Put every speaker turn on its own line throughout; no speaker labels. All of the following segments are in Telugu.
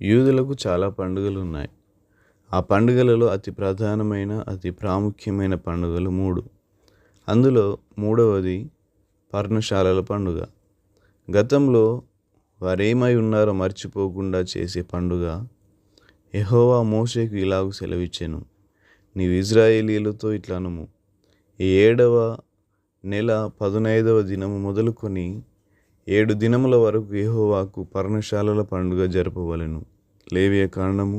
యూదులకు చాలా పండుగలు ఉన్నాయి. ఆ పండుగలలో అతి ప్రధానమైన, అతి ప్రాముఖ్యమైన పండుగలు 3. అందులో మూడవది పర్ణశాలల పండుగ. గతంలో వారేమై ఉన్నారో మర్చిపోకుండా చేసే పండుగ. యెహోవా మోషేకు ఇలాగ సెలవిచ్చెను, నీవు ఇశ్రాయేలీయులతో ఇట్లా అనుము, ఈ 7వ నెల 15వ దినము మొదలుకొని 7 దినముల వరకు యెహోవాకు పర్ణశాలల పండుగ జరపవలెను. లేవియకాండము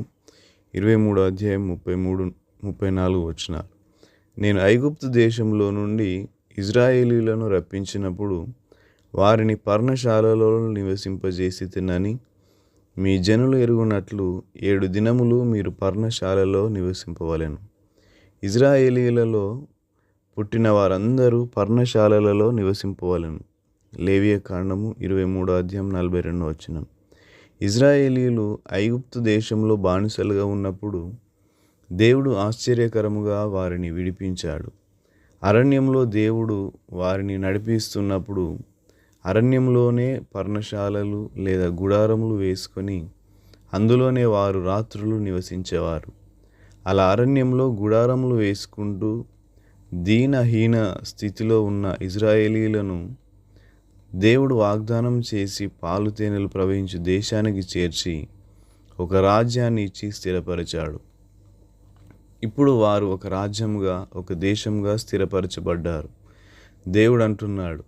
23 అధ్యాయం 33-34 వచనాలు. నేను ఐగుప్తు దేశంలో నుండి ఇశ్రాయేలీయులను రప్పించినప్పుడు వారిని పర్ణశాలలో నివసింపజేసి తినని మీ జనులు ఎరుగునట్లు 7 దినములు మీరు పర్ణశాలలో నివసింపవలెను. ఇశ్రాయేలీయులలో పుట్టిన వారందరూ పర్ణశాలలలో నివసింపవలెను. లేవియకాండము 23 అధ్యాయం 42 వచనం. ఇశ్రాయేలీయులు ఐగుప్తు దేశంలో బానిసలుగా ఉన్నప్పుడు దేవుడు ఆశ్చర్యకరముగా వారిని విడిపించాడు. అరణ్యంలో దేవుడు వారిని నడిపిస్తున్నప్పుడు అరణ్యంలోనే పర్ణశాలలు లేదా గుడారములు వేసుకొని అందులోనే వారు రాత్రులు నివసించేవారు. అలా అరణ్యంలో గుడారములు వేసుకుంటూ దీనహీన స్థితిలో ఉన్న ఇశ్రాయేలీయులను దేవుడు వాగ్దానం చేసి పాలు తేనెలు ప్రవహించు దేశానికి చేర్చి ఒక రాజ్యాన్ని ఇచ్చి స్థిరపరిచాడు. ఇప్పుడు వారు ఒక రాజ్యంగా, ఒక దేశంగా స్థిరపరచబడ్డారు. దేవుడు అంటున్నాడు,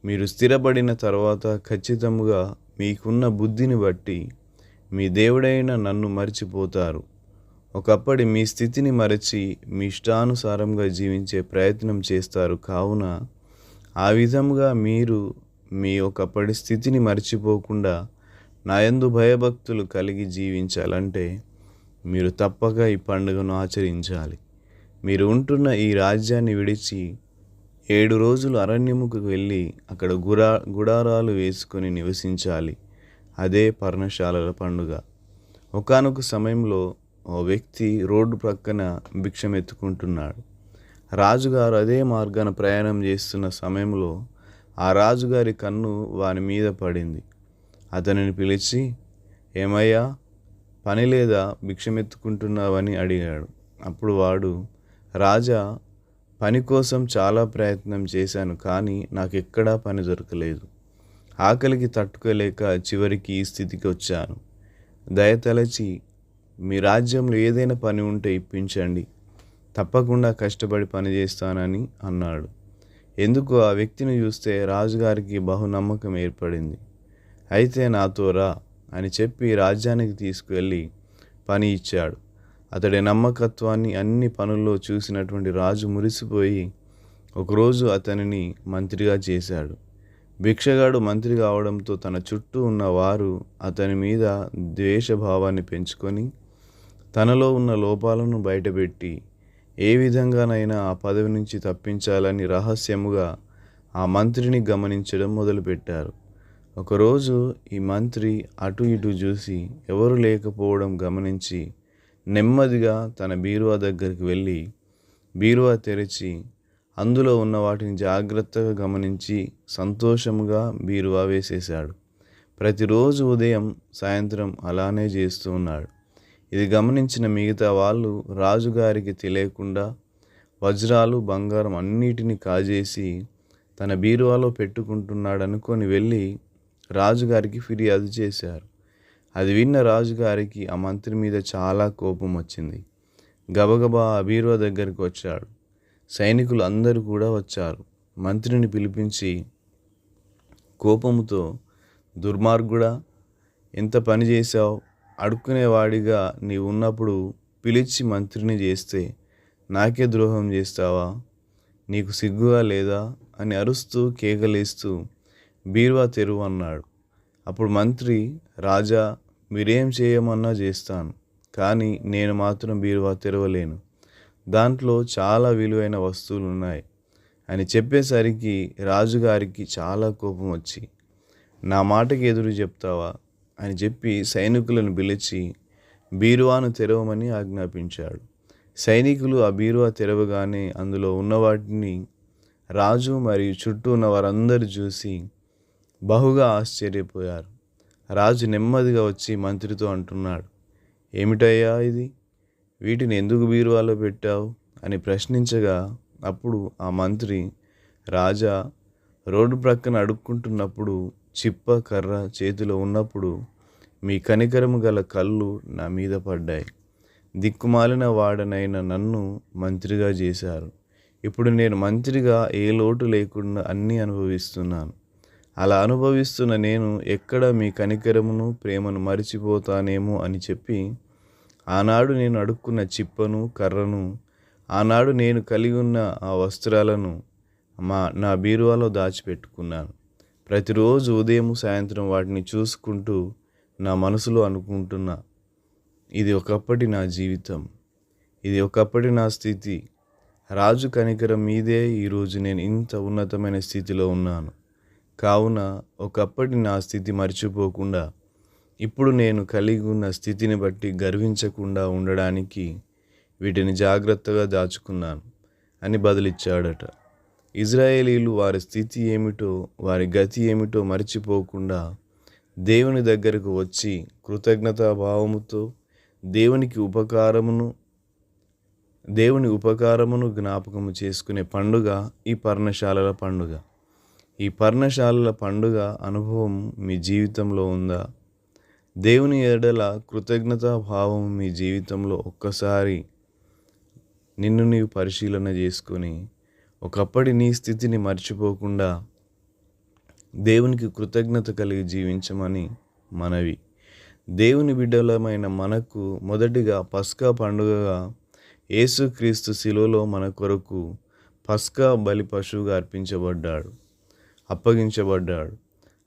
మీరు స్థిరపడిన తర్వాత ఖచ్చితంగా మీకున్న బుద్ధిని బట్టి మీ దేవుడైన నన్ను మరిచిపోతారు. ఒకప్పటి మీ స్థితిని మరచి మీ ఇష్టానుసారంగా జీవించే ప్రయత్నం చేస్తారు. కావున ఆ విధంగా మీరు మీ ఒకప్పటి స్థితిని మర్చిపోకుండా నా యందు భయభక్తులు కలిగి జీవించాలంటే మీరు తప్పక ఈ పండుగను ఆచరించాలి. మీరు ఉంటున్న ఈ రాజ్యాన్ని విడిచి 7 రోజులు అరణ్యముకు వెళ్ళి అక్కడ గుడారాలు వేసుకొని నివసించాలి. అదే పర్ణశాలల పండుగ. ఒకానొక సమయంలో ఓ వ్యక్తి రోడ్డు ప్రక్కన భిక్షమెత్తుకుంటున్నాడు. రాజుగారు అదే మార్గాన ప్రయాణం చేస్తున్న సమయంలో ఆ రాజుగారి కన్ను వాని మీద పడింది. అతనిని పిలిచి, ఏమయ్యా, పని లేదా, భిక్షమెత్తుకుంటున్నావని అడిగాడు. అప్పుడు వాడు, రాజా, పని కోసం చాలా ప్రయత్నం చేశాను, కానీ నాకెక్కడా పని దొరకలేదు. ఆకలికి తట్టుకోలేక చివరికి ఈ స్థితికి వచ్చాను. దయతలచి మీ రాజ్యంలో ఏదైనా పని ఉంటే ఇప్పించండి, తప్పకుండా కష్టపడి పని చేస్తానని అన్నాడు. ఎందుకు ఆ వ్యక్తిని చూస్తే రాజుగారికి బహునమ్మకం ఏర్పడింది. అయితే నాతో రా అని చెప్పి రాజ్యానికి తీసుకువెళ్ళి పని ఇచ్చాడు. అతడి నమ్మకత్వాన్ని అన్ని పనుల్లో చూసినటువంటి రాజు మురిసిపోయి ఒకరోజు అతనిని మంత్రిగా చేశాడు. భిక్షగాడు మంత్రి కావడంతో తన చుట్టూ ఉన్న వారు అతని మీద ద్వేషభావాన్ని పెంచుకొని తనలో ఉన్న లోపాలను బయటపెట్టి ఏ విధంగానైనా ఆ పదవి నుంచి తప్పించాలని రహస్యముగా ఆ మంత్రిని గమనించడం మొదలుపెట్టారు. ఒకరోజు ఈ మంత్రి అటు ఇటు చూసి ఎవరు లేకపోవడం గమనించి నెమ్మదిగా తన బీరువా దగ్గరికి వెళ్ళి బీరువా తెరిచి అందులో ఉన్న వాటిని జాగ్రత్తగా గమనించి సంతోషముగా బీరువా వేసేశాడు. ప్రతిరోజు ఉదయం సాయంత్రం అలానే చేస్తూ ఉన్నాడు. ఇది గమనించిన మిగతా వాళ్ళు రాజుగారికి తెలియకుండా వజ్రాలు, బంగారం అన్నిటినీ కాజేసి తన బీరువాలో పెట్టుకుంటున్నాడు అనుకొని వెళ్ళి రాజుగారికి ఫిర్యాదు చేశారు. అది విన్న రాజుగారికి ఆ మంత్రి మీద చాలా కోపం వచ్చింది. గబగబా ఆ బీరువా దగ్గరికి వచ్చాడు. సైనికులు అందరూ కూడా వచ్చారు. మంత్రిని పిలిపించి కోపముతో, దుర్మార్గుడా, ఎంత పని చేశావు? అడుక్కునేవాడిగా నీవు ఉన్నప్పుడు పిలిచి మంత్రిని చేస్తే నాకే ద్రోహం చేస్తావా? నీకు సిగ్గుగా లేదా అని అరుస్తూ కేకలేస్తూ బీరువా తెరువు అన్నాడు. అప్పుడు మంత్రి, రాజా, మీరేం చేయమన్నా చేస్తాను, కానీ నేను మాత్రం బీరువా తెరవలేను. దాంట్లో చాలా విలువైన వస్తువులు ఉన్నాయి అని చెప్పేసరికి రాజుగారికి చాలా కోపం వచ్చి, నా మాటకి ఎదురు చెప్తావా అని చెప్పి సైనికులను పిలిచి బీరువాను తెరవమని ఆజ్ఞాపించాడు. సైనికులు ఆ బీరువా తెరవగానే అందులో ఉన్న వాటిని రాజు మరియు చుట్టూ ఉన్న వారందరూ చూసి బహుగా ఆశ్చర్యపోయారు. రాజు నెమ్మదిగా వచ్చి మంత్రితో అంటున్నాడు, ఏమిటయ్యా ఇది? వీటిని ఎందుకు బీరువాలో పెట్టావు అని ప్రశ్నించగా, అప్పుడు ఆ మంత్రి, రాజా, రోడ్డు ప్రక్కన అడుక్కుంటున్నప్పుడు చిప్ప కర్ర చేతిలో ఉన్నప్పుడు మీ కనికరము గల కళ్ళు నా మీద పడ్డాయి. దిక్కుమాలిన వాడనైన నన్ను మంత్రిగా చేశారు. ఇప్పుడు నేను మంత్రిగా ఏ లోటు లేకుండా అన్నీ అనుభవిస్తున్నాను. అలా అనుభవిస్తున్న నేను ఎక్కడ మీ కనికరమును ప్రేమను మరిచిపోతానేమో అని చెప్పి, ఆనాడు నేను అడుక్కున్న చిప్పను కర్రను, ఆనాడు నేను కలిగి ఉన్న ఆ వస్త్రాలను నా బీరువాలో దాచిపెట్టుకున్నాను. ప్రతిరోజు ఉదయం సాయంత్రం వాటిని చూసుకుంటూ నా మనసులో అనుకుంటున్నా, ఇది ఒకప్పటి నా జీవితం, ఇది ఒకప్పటి నా స్థితి. రాజు కనికరం మీదే ఈరోజు నేను ఇంత ఉన్నతమైన స్థితిలో ఉన్నాను. కావున ఒకప్పటి నా స్థితి మర్చిపోకుండా ఇప్పుడు నేను కలిగి ఉన్న స్థితిని బట్టి గర్వించకుండా ఉండడానికి వీటిని జాగ్రత్తగా దాచుకున్నాను అని బదులిచ్చాడట. ఇజ్రాయేలీలు వారి స్థితి ఏమిటో, వారి గతి ఏమిటో మర్చిపోకుండా దేవుని దగ్గరకు వచ్చి కృతజ్ఞతాభావముతో దేవుని ఉపకారమును జ్ఞాపకము చేసుకునే పండుగ ఈ పర్ణశాలల పండుగ. ఈ పర్ణశాలల పండుగ అనుభవం మీ జీవితంలో ఉందా? దేవుని ఎడల కృతజ్ఞతాభావం మీ జీవితంలో ఒక్కసారి నిన్ను నీవు పరిశీలన చేసుకొని ఒకప్పటి నీ స్థితిని మర్చిపోకుండా దేవునికి కృతజ్ఞత కలిగి జీవించమని మనవి. దేవుని బిడ్డలమైన మనకు మొదటిగా పస్కా పండుగగా యేసుక్రీస్తు శిలువలో మన కొరకు పస్కా బలి పశువుగా అప్పగించబడ్డాడు.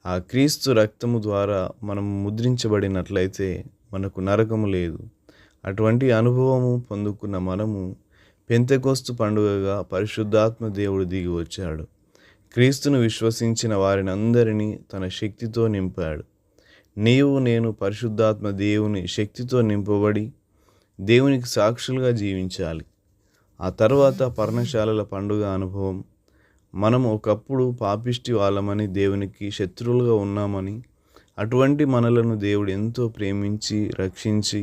ఆ క్రీస్తు రక్తము ద్వారా మనం ముద్రించబడినట్లయితే మనకు నరకము లేదు. అటువంటి అనుభవము పొందుకున్న మనము పెంతెకొస్తు పండుగగా పరిశుద్ధాత్మ దేవుడు దిగి వచ్చాడు. క్రీస్తును విశ్వసించిన వారిని అందరినీ తన శక్తితో నింపాడు. నీవు నేను పరిశుద్ధాత్మ దేవుని శక్తితో నింపబడి దేవునికి సాక్షులుగా జీవించాలి. ఆ తర్వాత పర్ణశాలల పండుగ అనుభవం. మనం ఒకప్పుడు పాపిష్టి వాళ్ళమని, దేవునికి శత్రువులుగా ఉన్నామని, అటువంటి మనలను దేవుడు ఎంతో ప్రేమించి రక్షించి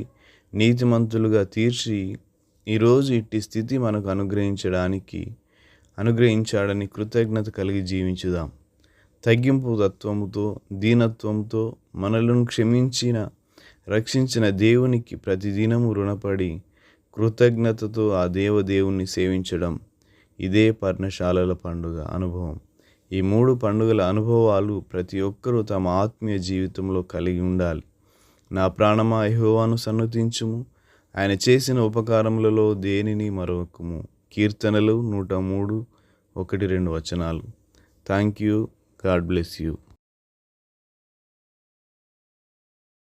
నీతిమంతులుగా తీర్చి ఈరోజు ఇట్టి స్థితి మనకు అనుగ్రహించాడని కృతజ్ఞత కలిగి జీవించుదాం. తగ్గింపు తత్వముతో, దీనత్వంతో మనలను రక్షించిన దేవునికి ప్రతిదినము రుణపడి కృతజ్ఞతతో ఆ దేవుని సేవించడం, ఇదే పర్ణశాలల పండుగ అనుభవం. ఈ 3 పండుగల అనుభవాలు ప్రతి ఒక్కరూ తమ ఆత్మీయ జీవితంలో కలిగి ఉండాలి. నా ప్రాణమా యెహోవాను సన్నుతించుము, ఆయన చేసిన ఉపకారములలో దేనిని మరొకము. కీర్తనలు 103:1-2 వచనాలు. Thank you. God bless you.